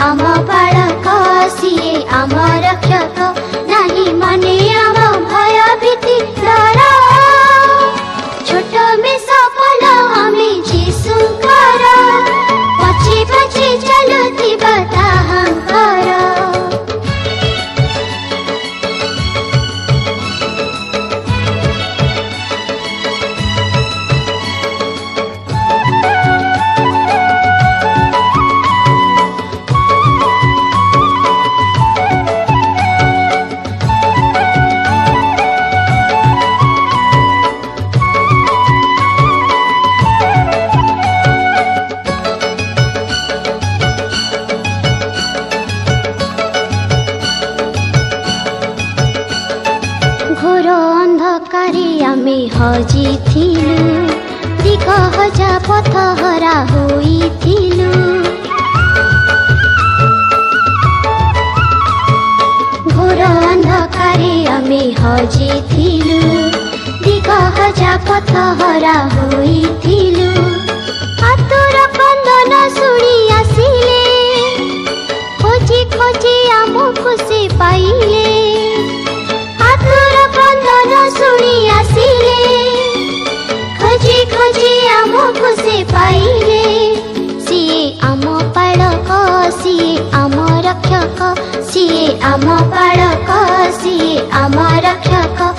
आम बालक सिए आम रक्षक नहीं माने आम भय भीति डर छोट में सफल आमे जीशुकर पछे पछे चलुथिबा ताहांकर घोर अंधकारे आमे हजिथिलु दिग हजा पथ हरा होइथिलु घोर अंधकारे आमे हजिथिलु दिग हजा पथ हरा होइथिलु आतुर कंदन शुणी आसिले खोजी खोजी आमको से पाइले शुणी आसिले खोजी खोजी आमको से पाइले सिए आम बालक सिए आम रक्षक सिए आम बालक सिए आम रक्षक